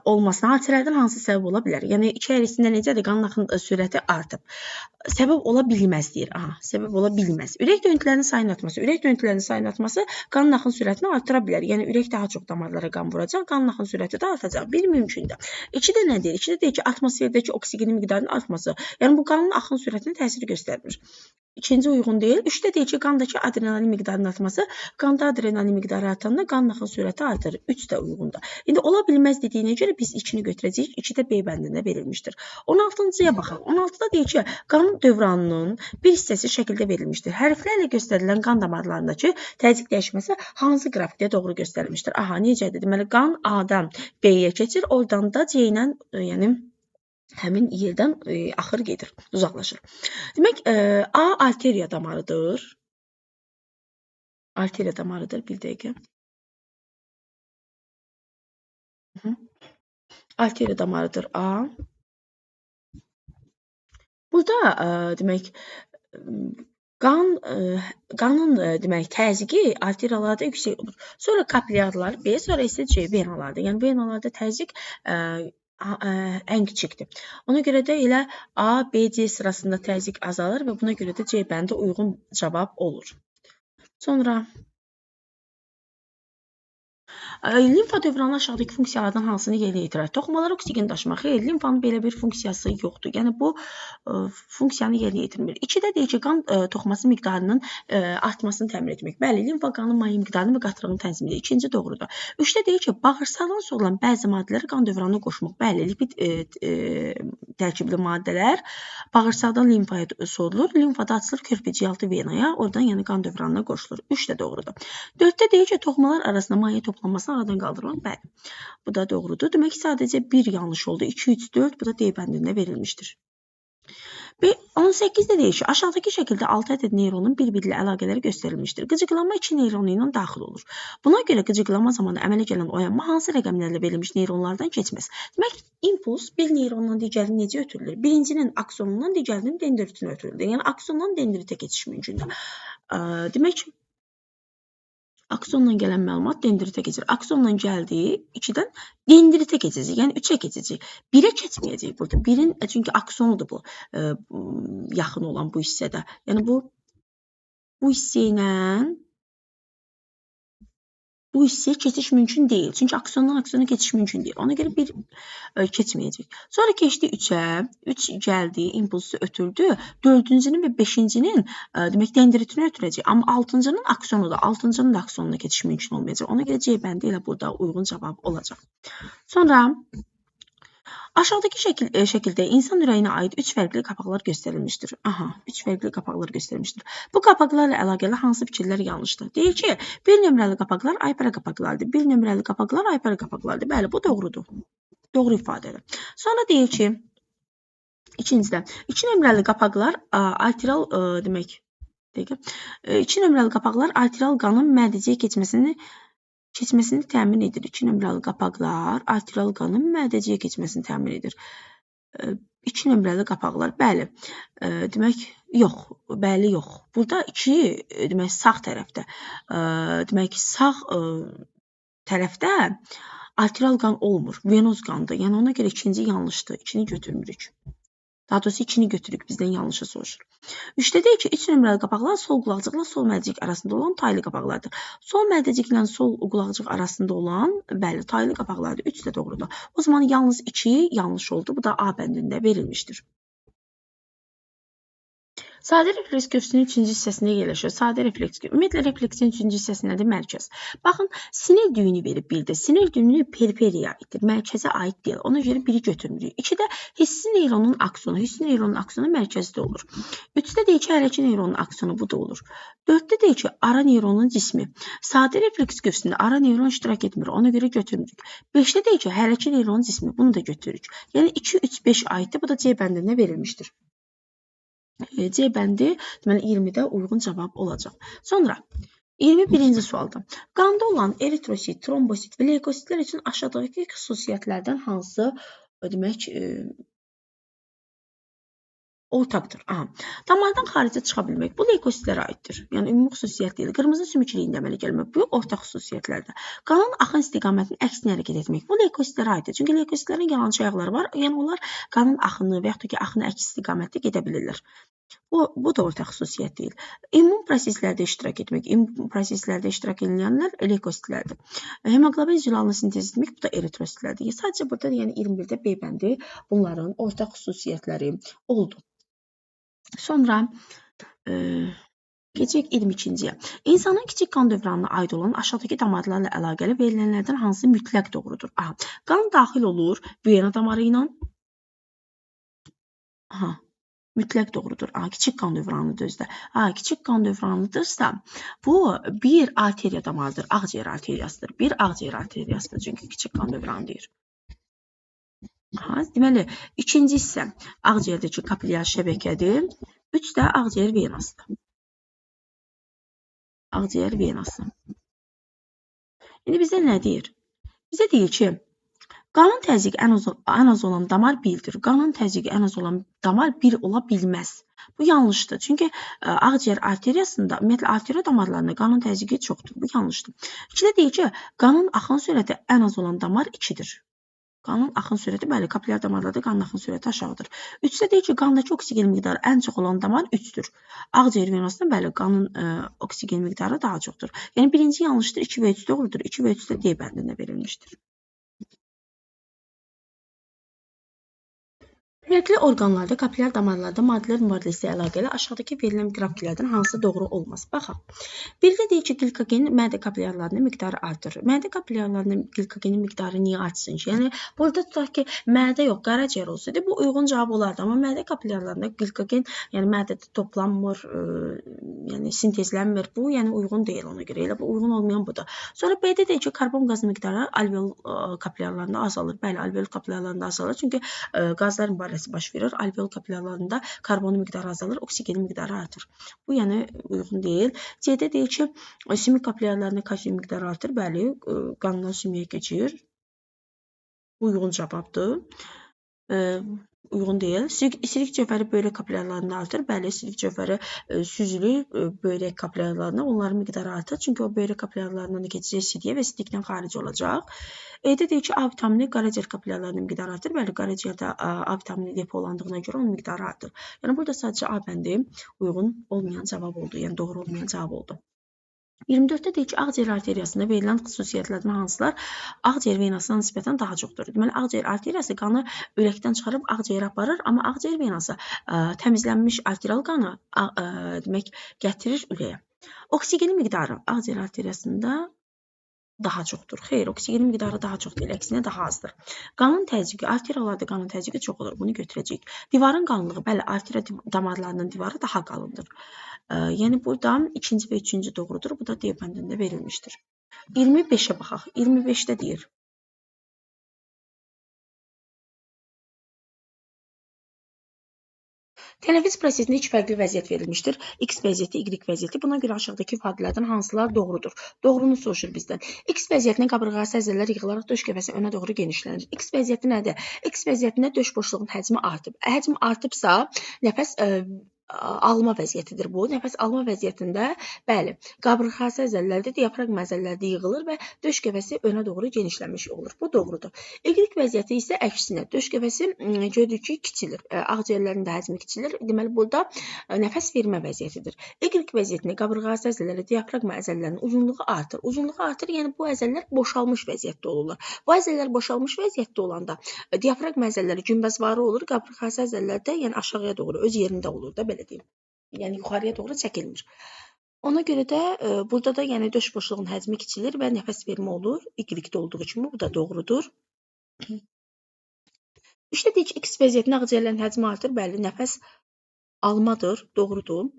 olmasına hadisələrdən hansı səbəb ola bilər? Yəni 2 əksində necədir? Qanın axın sürəti artıb. Səbəb ola bilməz deyir. Səbəb ola bilməz. Ürək döyüntülərinin sayının artması. Ürək döyüntülərinin sayının artması qanın axın sürətini artıra bilər. Yəni ürək daha çox damarlara qan vuracaq, qanın axın sürəti də artacaq. Bir mümkündür. 2-də nə deyir? 2-də deyir ki, atmosferdəki oksigenin miqdarının artması. Yəni bu qanın axın sürətinə təsir göstərmir. İkinci uyğun deyil. 3-də deyir ki, qandakı adrenalin miqdarının artması. Qanda adrenalin miqdarı artanda qanın axın sürəti artır. 3 də uyğundur. İndi ola bilməz dediyinə görə biz 2-ni götürəcəyik. 2-də B bəndində verilmişdir. 16-cıya baxaq. 16-da deyir ki, qanın dövranının bir hissəsi şəkildə verilmişdir. Hərflərlə göstərilən qan damarlarındakı təzyiq dəyişməsi hansı qrafikdə doğru göstərilmişdir? Necədir? Deməli, qan A-dan B-yə keçir. Oradan da C ilə, yəni həmin yerdən axır gedir, uzaqlaşır. Demək, A arteriya damarıdır. Arteriya damarıdır, bir dəqiqə. Arteriya damarıdır A. Burada demək, qanın demək, təzyiqi arteriyalarda yüksək olur. Sonra kapilyarlar B, sonra isə C venalarda. Yəni venalarda təzyiq ən kiçikdir. Ona görə də elə A, B, C sırasında təzyiq azalır və buna görə də C bəndi uyğun cavab olur. Sonra limfa dövranı aşağıdakı funksiyalardan hansını yerinə yetirər? Toxumalara oksigen daşımaq. Xeyr, limfanın belə bir funksiyası yoxdur. Yəni bu funksiyanı yerinə yetirmir. 2-də deyir ki, qan toxuması miqdarının artmasını təmin etmək. Bəli, limfa qanın maye miqdarını və qatırığını tənzim edir. İkinci doğrudur. 3-də deyir ki, bağırsaqdan soğulan bəzi maddələri qan dövranına qoşmaq. Bəli, lipid tərkibli maddələr bağırsaqdan limfaya soğudulur. Limfada açılır körpəcikaltı venaya, oradan yəni qan dövranına qoşulur. 3 də doğrudur. 4-də deyir ki, toxumalar arasında maye toplanmasını aradan qaldırmaq. Bəli, bu da doğrudur. Demək ki, sadəcə bir yanlış oldu. 2, 3, 4 bu da D bəndində verilmişdir. Və 18-də deyir ki, aşağıdakı şəkildə 6 ədəd neyronun bir-biri ilə əlaqələri göstərilmişdir. Qıcıqlanma 2 neyronu ilə daxil olur. Buna görə qıcıqlanma zamanı əmələ gələn oyanma hansı rəqəmlərlə verilmiş neyronlardan keçməz? Demək, impuls bir neyrondan digərinə necə ötürülür? Birincinin aksonundan, digərinin dendritinə ötürülür. Yəni, aksondan dendritə keçiş mümkündür. Demək, aksondan gələn məlumat dendritə keçir. Aksondan gəldiyi 2-dən dendritə keçəcək, yəni 3-ə keçəcək. 1-ə keçməyəcək burada. 1-in, çünki aksonudur bu yaxın olan bu hissədə. Yəni bu hissə ilə bu hissəyə keçiş mümkün deyil. Çünki aksondan aksona keçiş mümkün deyil. Ona görə bir keçməyəcək. Sonra keçdi 3-ə. 3 gəldi, impulsu ötürdü. 4-cünün və 5-cinin demək dendritinə ötürəcək. Amma 6-cının aksonudur. 6-cının da aksonuna keçiş mümkün olmayacaq. Ona görə C bəndi ilə burada uyğun cavab olacaq. Sonra aşağıdakı şəkildə insan ürəyinə aid 3 fərqli qapaqlar göstərilmişdir. 3 fərqli qapaqlar göstərilmişdir. Bu qapaqlarla əlaqəli hansı fikirlər yanlışdır? Deyir ki, 1 nömrəli qapaqlar aypara qapaqlardır. 1 nömrəli qapaqlar aypara qapaqlardır. Bəli, bu doğrudur. Doğru ifadədir. Sonra deyir ki, ikincidə 2 nömrəli qapaqlar arterial demək, 2 nömrəli qapaqlar arterial qanın mədəciyə keçməsini təmin edir. 2 nömrəli qapaqlar arterial qanın mədəciyə keçməsini təmin edir. 2 nömrəli qapaqlar, bəli. Demək, yox. Bəli, yox. Burada 2, demək, sağ tərəfdə. Demək, sağ tərəfdə arterial qan olmur. Venoz qandır. Yəni, ona görə ikinci yanlışdır. 2-ni götürmürük. Daha doğrusu 2-ni götürük, bizdən yanlışı soruşur. 3-də deyir ki, 3 nömrəli qapaqlar sol qulaqcıqla sol mədəcik arasında olan taylı qapaqlardır. Sol mədəciklə sol qulaqcıq arasında olan, bəli, taylı qapaqlardır. 3 də doğrudur. O zaman yalnız 2 yanlış oldu. Bu da A bəndində verilmişdir. Sadə refleks köksünün 3-cü hissəsində yerləşir. Sadə refleks köksü. Ümumiyyətlə, refleksin 3-cü hissəsindədir mərkəz. Baxın, sinir düyünü verib bir də. Sinir düyünü periferiya aiddir. Mərkəzə aid deyil. Ona görə biri götürmürük. 2-də hissi neyronun aksonu. Hissi neyronun aksonu mərkəzdə olur. 3-də deyir ki, hərəkət neyronun aksonu bu da olur. 4-də deyir ki, ara neyronun cismi. Sadə refleks köksündə ara neyron iştirak etmir. Ona görə götürmürük. 5-də deyir ki, hərəkət neyronun cismi. Bunu da götürürük. Yəni 2, 3, 5 aiddir. Bu da C bəndində verilmişdir. C bəndi deməli 20-də uyğun cavab olacaq. Sonra 21-ci sualda. Qanda olan eritrosit, trombosit və leykositlər üçün aşağıdakı xüsusiyyətlərdən hansı demək ortaqdır. Aha. Damardan xaricə çıxa bilmək. Bu leykositlərə aiddir. Yəni ümumi xüsusiyyət deyil. Qırmızı sümükçülüyündə əmələ gəlmək. Bu ortaq xüsusiyyətlərdir. Qanın axın istiqamətinin əksinə hərəkət etmək. Bu leykositlərə aiddir. Çünki leykositlərin yalançı ayaqları var. Yəni onlar qanın axını və yaxud da ki, axını əks istiqamətdə gedə bilirlər. Bu da ortaq xüsusiyyət deyil. İmmun proseslərdə iştirak etmək. İmmun proseslərdə iştirak edənlər leykositlərdir. Hemoqlobin zülalını sintez etmək, bu da eritrositlərdir. Sadəcə burada yəni 21-də B bəndi bunların ortaq xüsusiyyətləri oldu. Sonra keçək 22-ciyə. İnsanın kiçik qan dövranına aid olan aşağıdakı damarlarla əlaqəli verilənlərdən hansı mütləq doğrudur? Aha, qan daxil olur vena damarı ilə. Aha, mütləq doğrudur. Aha, kiçik qan dövranıdır özdə. Aha, kiçik qan dövranıdırsa, bu bir arteriya damarıdır. Ağciyər arteriyasıdır. Bir ağciyər arteriyasıdır. Çünki kiçik qan dövranı deyir. Aha, deməli, ikinci isə ağciyərdəki kapilyar şəbəkədir. 3 də ağciyər venasıdır. Ağciyər venası. İndi bizə nə deyir? Bizə deyir ki, qanın təzyiqi ən az olan damar 1-dir. Qanın təzyiqi ən az olan damar 1 ola bilməz. Bu yanlışdır. Çünki ağciyər arteriyasında, ümumiyyətlə arteriya damarlarında qanın təzyiqi çoxdur. Bu yanlışdır. 2-də deyir ki, qanın axın sürəti ən az olan damar 2-dir. Qanın axın sürəti, bəli, kapilyar damarlarda qanın axın sürəti aşağıdır. 3-də deyir ki, qandakı oksigen miqdarı ən çox olan damar 3-dür. Ağciyər venasında, bəli, qanın oksigen miqdarı daha çoxdur. Yəni, birinci yanlışdır, 2 və 3 doğrudur, 2 və 3 də D bəndində verilmişdir. Fərqli orqanlarda, kapilyar damarlarda maddələr mübadiləsi ilə əlaqəli aşağıdakı verilən qrafiklərdən hansı doğru olmaz? Baxaq. Birdə deyir ki, glikogen mədə kapilyarlarının miqdarı artır. Mədə kapilyarlarının glikogenin miqdarı niyə artsın ki? Yəni, burada tutaq ki, mədə yox, qaraciyər olsaydı, bu uyğun cavab olardı. Amma mədə kapilyarlarında glikogen, yəni mədədə toplanmır, yəni sintezlənmir. Bu, yəni uyğun deyil ona görə. Elə bu uyğun olmayan budur. Sonra B-də deyir ki, karbon qazı miqdarı alveol kapilyarlarında azalır. Bəli, alveol kapilyarlarında azalır. Çünki qazlar mübadiləsi baş verir. Alveol kapilyarlarında karbonun miqdarı azalır, oksigenin miqdarı artır. Bu, yəni uyğun deyil. C-də deyir ki, sümük kapilyarlarında kalsium miqdarı artır. Bəli, qandan sümüyə keçir. Uyğun cavabdır. Uyğun deyil. Silik cövhəri böyrək kapilyarlarında artır. Bəli, silik cövhəri süzülür böyrək kapilyarlarına. Onların miqdarı artır. Çünki o böyrək kapilyarlarından da keçəcək sidiyə və sidikdən xaric olacaq. E-də deyir ki, A vitamini qaraciyər kapilyarlarının miqdarı artır. Bəli, qaraciyərdə A vitamini depolandığına görə onun miqdarı artır. Yəni, burada sadəcə A bəndi uyğun olmayan cavab oldu. Yəni, doğru olmayan cavab oldu. 24-də deyir ki, ağciyər arteriyasında verilən xüsusiyyətlərdən hansılar ağciyər venasına nisbətən daha çoxdur. Deməli, ağciyər arteriyası qanı ürəkdən çıxarıb ağciyərə aparır, amma ağciyər venası təmizlənmiş arterial qanı demək gətirir ürəyə. Oksigenin miqdarı ağciyər arteriyasında daha çoxdur. Xeyr, oksigenin miqdarı daha çox deyil, əksinə daha azdır. Qanın təzyiqi, arteriyalarda qanın təzyiqi çox olur. Bunu götürəcəyik. Divarın qalınlığı, bəli, arteriya damarlarının divarı daha qalındır. Yəni, burada ikinci və üçüncü doğrudur. Bu da D bəndində verilmişdir. 25-ə baxaq. 25-də deyir. Tənəffüs prosesində 3 fərqli vəziyyət verilmişdir. X vəziyyəti, Y vəziyyəti. Buna görə aşağıdakı ifadələrdən hansılar doğrudur? Doğrunu soruşur bizdən. X vəziyyətində qabırğası əzələlər yığılaraq döş qəfəsi önə doğru genişlənir. X vəziyyəti nədir? X vəziyyətində döş boşluğunun həcmi artıb. Həcm artıbsa, nəfəs alma vəziyyətidir bu. Nəfəs alma vəziyyətində, bəli, qabırğası əzələlərdə, diafraqma əzələlərdə yığılır və döş qəfəsi önə doğru genişlənmiş olur. Bu doğrudur. Y vəziyyəti isə əksinə. Döş qəfəsi görürük ki, kiçilir. Ağciyərlərin də həcmi kiçilir. Deməli, burada nəfəs vermə vəziyyətidir. Y vəziyyətində qabırğası əzələləri, diafraqma əzələlərinin uzunluğu artır. Uzunluğu artır, yəni bu əzələlər boşalmış vəziyyətdə olurlar. Bu əzələlər boşalmış vəziyyətdə olanda diafraqma əzələləri günbəzvarı olur, qabırğası əzələlər də yəni aşağıya doğru öz yerində olur da, belə deyim. Yəni yuxarıya doğru çəkilmir. Ona görə də burada da yəni döş boşluğunun həcmi kiçilir və nəfəs vermə olur. Y-də olduğu kimi bu da doğrudur. 3-də deyir ki, X vəziyyətində ağciyərlərin həcmi artır. Bəli, nəfəs almadır, doğrudur.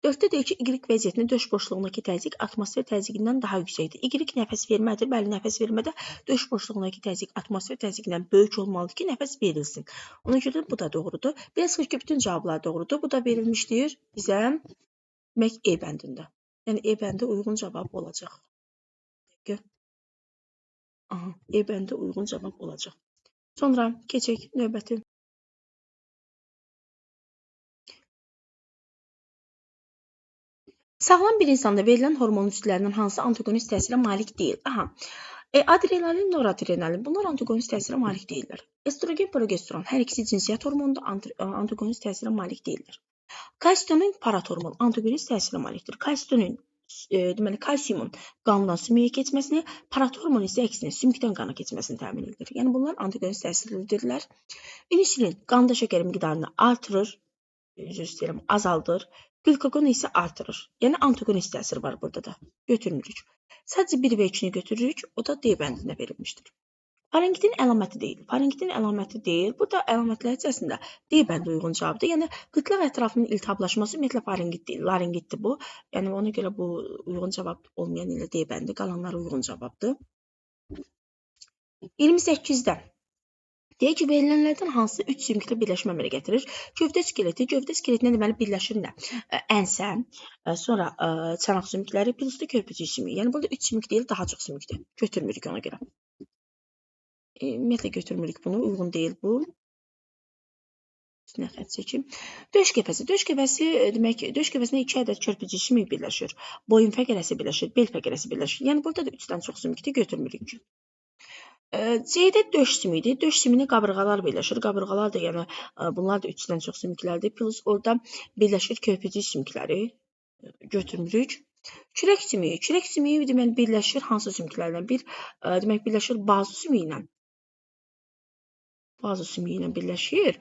4-də deyir ki, Y vəziyyətində döş boşluğundakı təzyiq atmosfer təzyiqindən daha yüksəkdir. Y nəfəs vermədir. Bəli, nəfəs vermədə döş boşluğundakı təzyiq atmosfer təzyiqindən böyük olmalıdır ki, nəfəs verilsin. Ona görə bu da doğrudur. Belə çıxır ki, bütün cavablar doğrudur. Bu da verilmişdir bizə demək E bəndində. Yəni E bəndi uyğun cavab olacaq. E bəndi uyğun cavab olacaq. Sonra keçək növbəti Sağlam bir insanda verilən hormon üslərindən hansı antagonist təsirə malik deyil? Aha. Adrenalin, noradrenalin bunlar antagonist təsirə malik deyillər. Estrogen, progesteron hər ikisi cinsiyyət hormonudur, antagonist təsirə malik deyillər. Kalsitonin paratormon antagonist təsirə malikdir. Kalsitonin deməli kalsiumun qandan sümüyə keçməsini, paratormon isə əksinə sümükdən qana keçməsini təmin edir. Yəni bunlar antagonist təsirlidirlər. İnsulin qanda şəkər miqdarını artırır, azaldır. Glikoqon isə artırır. Yəni antagonist təsir var burada da. Götürmürük. Sadəcə 1 və 2-ni götürürük. O da D bəndində verilmişdir. Farengitin əlaməti deyil. Farengitin əlaməti deyil. Burada əlamətlər içərisində D bəndi uyğun cavabdır. Yəni qıtlaq ətrafının iltihablaşması ümumiyyətlə farenqit deyil. Laringitdir bu. Yəni ona görə bu uyğun cavab olmayan ilə D bəndi, qalanlar uyğun cavabdır. 28-də deyək ki, verilənlərdən hansı 3 sümüklə birləşmə əmələ gətirir? Gövdə skeleti. Gövdə skeletinə deməli birləşir nə? Ənsə, sonra çanaq sümükləri, plus da körpücük sümüyü. Yəni burada 3 sümük deyil, daha çox sümükdür. Götürmürük ona görə. Ümumiyyətlə götürmürük bunu, uyğun deyil bu. Üstünə xətt çəkim. Döş qəfəsi. Döş qəfəsi demək, döş qəfəsinə 2 ədəd körpücük sümük birləşir. Boyun fəqərəsi birləşir, bel fəqərəsi birləşir. Yəni burada da 3-dən çox sümükdür, götürmürük. C-də döş sümüyüdür. Döş sümüyünə qabırğalar birləşir. Qabırğalar da yəni bunlar da 3-dən çox sümüklərdir. Plus orada birləşir körpücük sümükləri. Götürmürük. Kürək sümüyü. Kürək sümüyü deməli birləşir hansı sümüklərlə? Demək birləşir bazı sümüyü ilə. Bazı sümüyü ilə birləşir.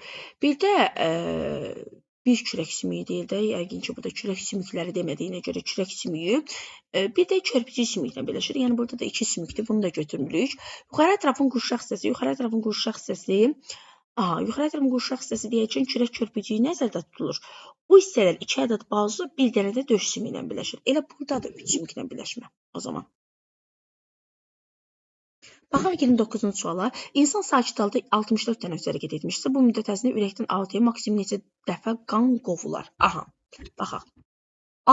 Bir də bir kürək sümüyü deyil də, yəqin ki, burada kürək sümükləri demədiyinə görə kürək sümüyü, bir də körpücük sümüklə birləşir. Yəni burada da 2 sümükdür, bunu da götürmürük. Yuxarı ətrafın qurşaq hissəsi, yuxarı ətrafın qurşaq hissəsi deyəcək kürək körpücüyü nəzərdə tutulur. Bu hissələr 2 ədəd bazı, bir dənə də döş sümüyü ilə birləşir. Elə burada da 3 sümüklə birləşmə o zaman. Baxaq 29-cu suala. İnsan sakit halda 64 tənəffüs hərəkət etmişsə, bu müddət ərzində ürəkdən altıya maksimum neçə dəfə qan qovular? Aha, baxaq.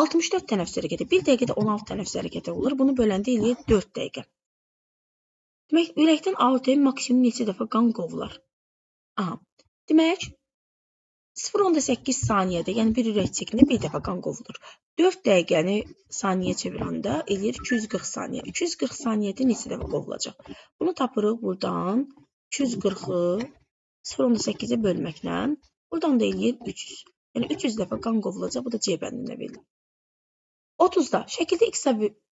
64 tənəffüs hərəkəti, 1 dəqiqədə 16 tənəffüs hərəkəti olur. Bunu böləndə eləyir 4 dəqiqə. Demək, ürəkdən altıya maksimum neçə dəfə qan qovular? Aha, demək, 0.8 saniyədə, yəni bir ürək çəkində bir dəfə qan qovulur. 4 dəqiqəni saniyə çevirəndə eləyir 240 saniyə. 240 saniyədə neçə dəfə qovulacaq? Bunu tapırıq buradan 240-ı 0.8-ə bölməklə. Buradan da eləyir 300. Yəni 300 dəfə qan qovulacaq. Bu da C bəndində verilir. 30-da şəkildə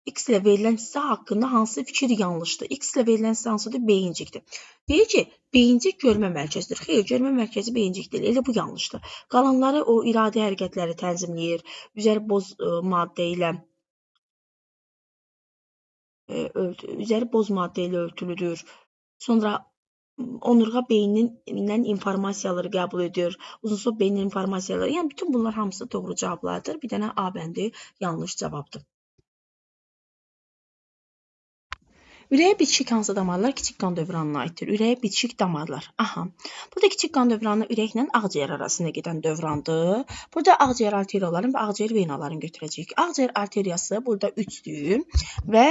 X ilə verilən hissə haqqında hansı fikir yanlışdır? X ilə verilən hissə hansıdır? Beyincikdir. Deyir ki, beyincik görmə mərkəzidir. Xeyr, görmə mərkəzi beyincik deyil. Elə bu yanlışdır. Qalanları o iradi hərəkətləri tənzimləyir. Üzəri boz maddə ilə örtülüdür. Sonra onurğa beynindən informasiyaları qəbul edir. Uzunsov beynin informasiyaları. Yəni bütün bunlar hamısı doğru cavablardır. Bir dənə A bəndi yanlış cavabdır. Ürəyə bitişik hansı damarlar kiçik qan dövranına aiddir? Ürəyə bitişik damarlar. Aha. Burada kiçik qan dövranı ürəklə ağciyər arasında gedən dövrandır. Burada ağciyər arteriyaların və ağciyər venaların götürəcəyik. Ağciyər arteriyası burada 3-dür və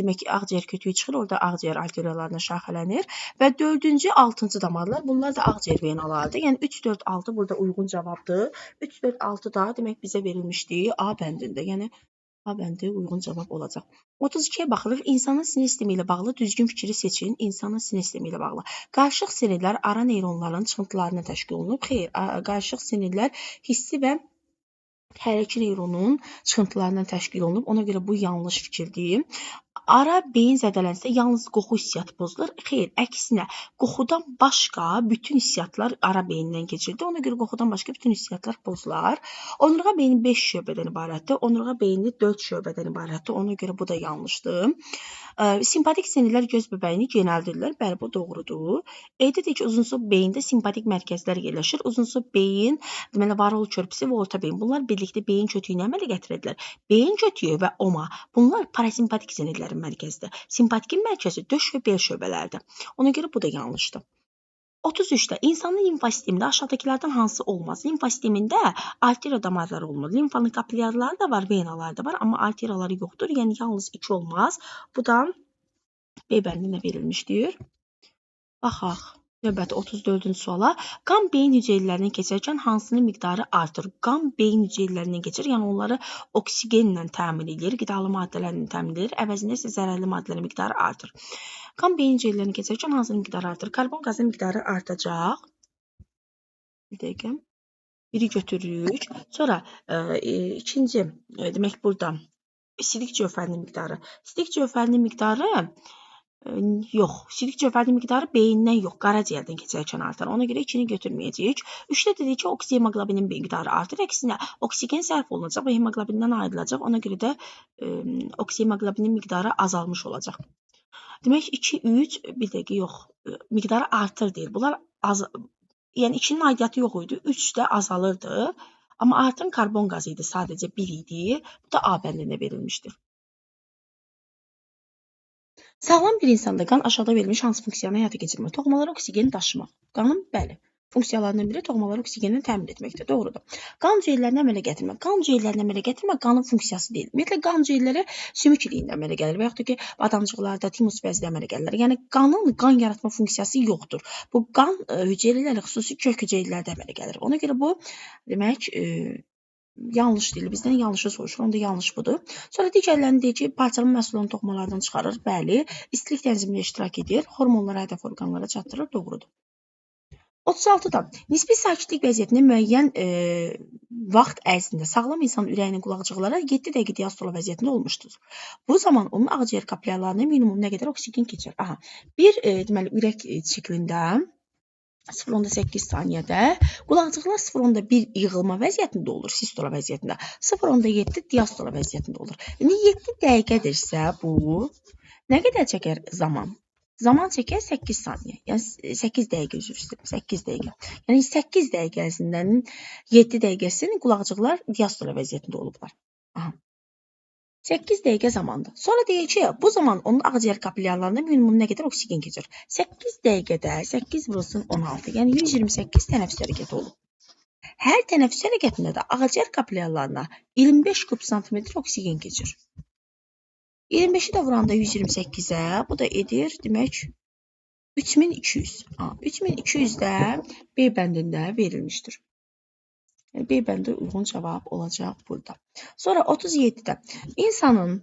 demək ki, ağciyər kötüyü çıxır, orada ağciyər arteriyalarına şaxələnir və 4-cü, 6-cı damarlar, bunlar da ağciyər venalardır. Yəni 3, 4, 6 burada uyğun cavabdır. 3, 4, 6 da demək bizə verilmişdi A bəndində. Yəni A bəndi uyğun cavab olacaq. 32-yə baxırıq. İnsanın sinir sistemi ilə bağlı düzgün fikri seçin. İnsanın sinir sistemi ilə bağlı. Qarışıq sinirlər ara neyronların çıxıntılarına təşkil olunub. Xeyr, qarışıq sinirlər hissi və hərəki neyronun çıxıntılarından təşkil olunub. Ona görə bu yanlış fikirdir. Ara beyin zədələnsə yalnız qoxu hissiyatı pozulur. Xeyr, əksinə qoxudan başqa bütün hissiyatlar ara beyindən keçirdi. Ona görə qoxudan başqa bütün hissiyatlar pozular. Onurğa beyni 5 şöbədən ibarətdir. Onurğa beyni 4 şöbədən ibarətdir. Ona görə bu da yanlışdır. Simpatik sinirlər göz bəbəyini genəldirlər. Bəli, bu doğrudur. Qeyd edək ki, uzunsov beyində simpatik mərkəzlər yerləşir. Uzunsov beyin, deməli varol körpüsü və orta beyin. Bunlar birlikdə beyin kötüyünə əmələ gətirirlər. Beyin kötüyü və oma, bunlar parasimpatik sinirlərin mərkəzidir. Simpatikin mərkəzi döş və bel şöbələrdir. Ona görə bu da yanlışdır. 33-də insanın limfa sistemində aşağıdakılardan hansı olmaz? Limfa sistemində arteriya damarları olmur. Limfanın kapilyarları da var, venaları da var, amma arteriyaları yoxdur. Yəni yalnız 2 olmaz. Bu da B bəndində verilmişdir. Baxaq. Növbəti 34-cü suala. Qan beyin hüceyrələrindən keçərkən hansının miqdarı artır? Qan beyin hüceyrələrindən keçir, yəni onları oksigenlə təmin edir, qidalı maddələrlə təmin edir, əvəzində isə zərərli maddələrin miqdarı artır. Qan beyin hüceyrələrindən keçərkən hansının miqdarı artır? Karbon qazının miqdarı artacaq. Bir dəqiqə. Biri götürürük. Sonra ikinci, demək burada sidik cövhərinin miqdarı. Sidik cövhərinin miqdarı yox. Sidik cövhərinin miqdarı beyindən yox, qaraciyərdən keçərkən artar. Ona görə 2-ni götürməyəcəyik. 3-də dedik ki, oksihemoqlobinin miqdarı artır. Əksinə, oksigen sərf olunacaq və hemoqlobindən ayrılacaq. Ona görə də oksihemoqlobinin miqdarı azalmış olacaq. Demək 2, 3, bir dəqiqə yox. Miqdarı artır deyir. Bunlar yəni 2-nin aidiyyatı yox idi. 3 də azalırdı. Amma artan karbon qazı idi, sadəcə 1 idi. Bu da A bəndində verilmişdir. Sağlam bir insanda qan aşağıda verilmiş hansı funksiyanı həyata keçirmək? Toxumalara oksigeni daşımaq. Qanın, bəli, funksiyalarından biri toxumalara oksigeni təmin etməkdir. Doğrudur. Qan hüceyrələrini əmələ gətirmək. Qan hüceyrələrini əmələ gətirmək qanın funksiyası deyil. Ümumiyyətlə, qan hüceyrələri sümük iliyində əmələ gəlir və yaxud da ki, badamcıqlarda, timus vəzdə əmələ gəlirlər. Yəni, qanın qan yaratma funksiyası yoxdur. Bu, qan hüceyrələri xüsusi kök hüceyrələrdə əmələ gəlir. Ona görə bu, demək, yanlış deyil. Bizdən yanlışı soruşur. Onda yanlış budur. Sonra digərlərini deyir ki, parçalama məhsullarını toxumalardan çıxarır. Bəli. İstilik tənzimində iştirak edir. Hormonları hədəf orqanlara çatdırır. Doğrudur. 36-da nisbi sakitlik vəziyyətində müəyyən vaxt ərzində sağlam insan ürəyinin qulaqcıqlara 7 dəqiqə diastola vəziyyətində olmuşdur. Bu zaman onun ağciyər kapilyalarına minimum nə qədər oksigen keçir? Aha. Bir, deməli, ürək siklində 0,8 saniyədə, qulaqcıqlar 0,1 yığılma vəziyyətində olur, sistola vəziyyətində, 0,7 diastola vəziyyətində olur. Yəni 7 dəqiqədirsə bu, nə qədər çəkər zaman? Zaman çəkər 8 saniyə, yəni 8 dəqiqə üzr istəyirəm, 8 dəqiqə. Yəni 8 dəqiqə ərzində 7 dəqiqəsini qulaqcıqlar diastola vəziyyətində olublar. Aha. 8 dəqiqə zamandır. Sonra deyək ki, bu zaman onun ağciyər kapilyarlarında minimum nə qədər oksigen keçir? 8 dəqiqədə 8 vurulsun 16, yəni 128 tənəffüs hərəkəti olur. Hər tənəffüs hərəkətində də ağciyər kapilyarlarına 25 kub santimetr oksigen keçir. 25-i də vuranda 128-ə, bu da edir, demək, 3200. 3200 də B bəndində verilmişdir. B bəndə uyğun cavab olacaq burada. Sonra 37-də insanın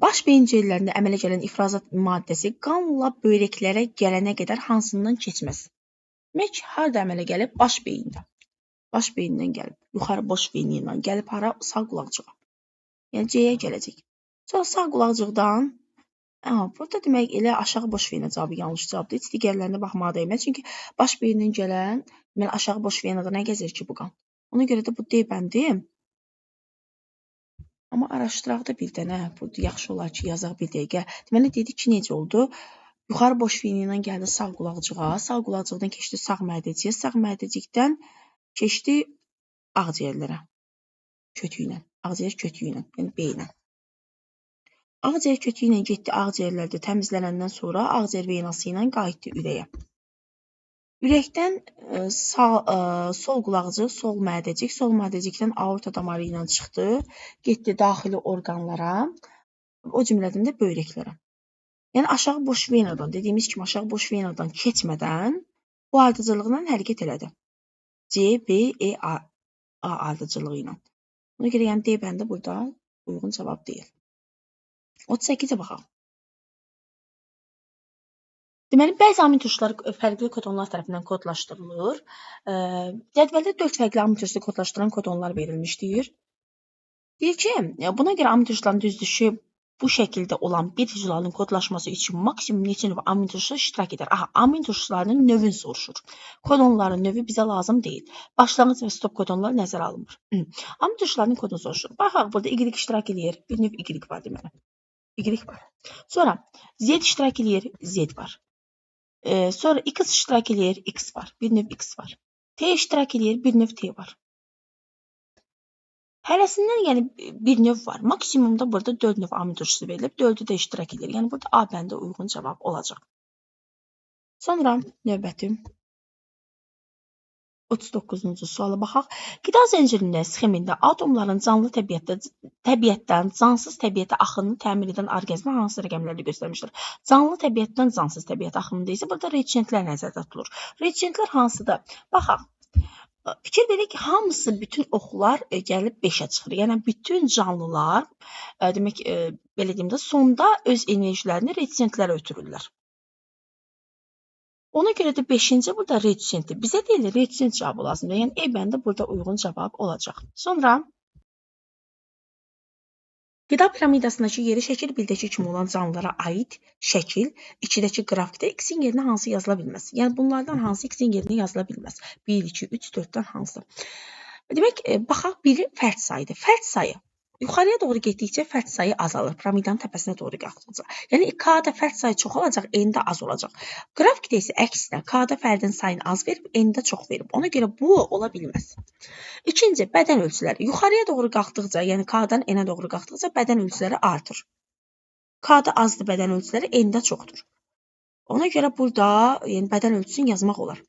baş beyin hüceyrələrində əmələ gələn ifrazat maddəsi qanla böyrəklərə gələnə qədər hansından keçməz? Demək, harada əmələ gəlib? Baş beyində. Baş beyindən gəlib. Yuxarı boş venindən gəlib hara? Sağ qulaqcığa. Yəni C-yə gələcək. Sonra sağ qulaqcıqdan burada demək elə aşağı boş vena cavabı yanlış cavabdır. Heç digərlərinə baxmağa dəyməz. Çünki baş beyindən gələn deməli aşağı boş venada nə gəzir ki bu qan? Ona görə də bu D bəndi. Amma araşdıraq da bir dənə. Bu yaxşı olar ki, yazaq bir dəqiqə. Deməli dedik ki, necə oldu? Yuxarı boş venindən gəldi sağ qulaqcığa, sağ qulaqcıqdan keçdi sağ mədəciyə, sağ mədəcikdən keçdi ağciyərlərə. Kötüyü ilə, ağciyər kötüyü ilə, yəni B ilə. Ağciyər kötüyü ilə getdi ağciyərlərdə təmizlənəndən sonra ağciyər venası ilə qayıtdı ürəyə. Ürəkdən sol qulaqcıq, sol mədəcikdən aorta damarı ilə çıxdı, getdi daxili orqanlara, o cümlədən də böyrəklərə. Yəni aşağı boş venadan, dediyimiz kimi aşağı boş venadan keçmədən bu ardıcıllıqla hərəkət elədi. C, B, E, A ardıcılığı ilə. Ona görə yəni D bəndə burada uyğun cavab deyil. 38-ə baxaq. Deməli, bəzi amin turşuları fərqli kodonlar tərəfindən kodlaşdırılır. Cədvəldə 4 fərqli amin turşusu kodlaşdıran kodonlar verilmişdir. Deyir ki, buna görə amin turşularının düzdüşü bu şəkildə olan bir hüceyrənin kodlaşması üçün maksimum neçə növ amin turşusu iştirak edər? Aha, amin turşularının növünü soruşur. Kodonların növü bizə lazım deyil. Başlanğıc və stop kodonlar nəzərə alınmır. Amin turşularının kodunu soruşur. Baxaq, burada Y iştirak edir. Bir növ Y var deməli. Y var. Sonra Z iştirak edir. Z var. Sonra X iştirak edir. X var. Bir növ X var. T iştirak edir. Bir növ T var. Hərəsindən yəni bir növ var. Maksimumda burada 4 növ amin turşusu verilib. 4-ü də iştirak edir. Yəni burada A bəndə uyğun cavab olacaq. Sonra növbəti 39-cu suala baxaq. Qida zəncirində, sxemində atomların canlı təbiətdən cansız təbiətə axınını təmin edən orqanizmlər hansı rəqəmlərlə göstərmişdir? Canlı təbiətdən cansız təbiətə axınında isə burada reagentlər nəzərdə tutulur. Reagentlər hansıdır? Baxaq. Fikir verək ki, hamısı, bütün oxlar gəlib 5-ə çıxır. Yəni, bütün canlılar, demək, belə deyim də, sonda öz enerjilərini reagentlərə ötürürlər. Ona görə də 5-ci burada reagentdir. Bizə deyil, reagent cavabı lazımdır. Yəni, E bəndə burada uyğun cavab olacaq. Sonra, qida piramidasındakı yeri şəkil bildəki kimi olan canlılara aid şəkil 2-dəki qrafikdə x-in yerinə hansı yazıla bilməz? Yəni, bunlardan hansı x-in yerinə yazıla bilməz? 1, 2, 3, 4-dən hansı? Demək, baxaq, biri fərd sayıdır. Fərd sayı. Yuxarıya doğru getdikcə fərd sayı azalır, piramidanın təpəsinə doğru qalxdıqca. Yəni, K-da fərd sayı çox olacaq, N-də az olacaq. Qrafikdə isə əksinə, K-da fərdin sayını az verib, N-də çox verib. Ona görə bu ola bilməz. İkinci, bədən ölçüləri. Yuxarıya doğru qalxdıqca, yəni K-dan N-ə doğru qalxdıqca bədən ölçüləri artır. K-da azdır bədən ölçüləri, N-də çoxdur. Ona görə burada bədən ölçüsünü yazmaq olar.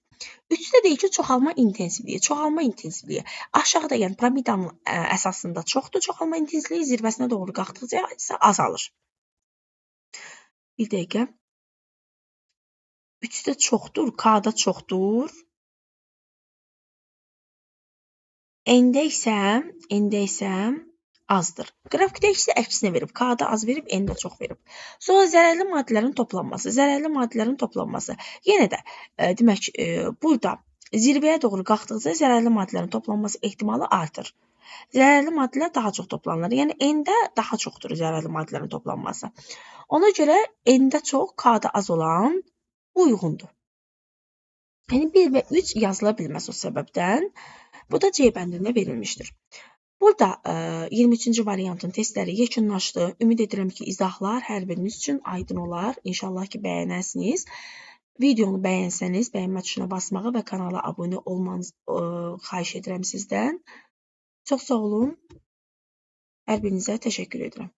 Üçdə deyir ki, çoxalma intensivliyi. Çoxalma intensivliyi aşağıda, yəni piramidanın əsasında çoxdur. Çoxalma intensivliyi zirvəsinə doğru qalxdıqca isə azalır. Bir dəqiqə. 3-də çoxdur, K-da çoxdur. N-də isə azdır. Qrafikdə isə əksinə verib. K-da az verib, N-də çox verib. Sonra zərərli maddələrin toplanması. Zərərli maddələrin toplanması. Yenə də, demək, burada zirvəyə doğru qalxdıqca zərərli maddələrin toplanması ehtimalı artır. Zərərli maddələr daha çox toplanır. Yəni, N-də daha çoxdur zərərli maddələrin toplanması. Ona görə N-də çox, K-da az olan uyğundur. Yəni, 1 və 3 yazıla bilməz o səbəbdən. Bu da C bəndində verilmişdir. Burada 23-cü variantın testləri yekunlaşdı. Ümid edirəm ki, izahlar hər biriniz üçün aydın olar. İnşallah ki, bəyənəsiniz. Videonu bəyənsəniz, bəyənmə tuşuna basmağı və kanala abunə olmanızı xahiş edirəm sizdən. Çox sağ olun. Hər birinizə təşəkkür edirəm.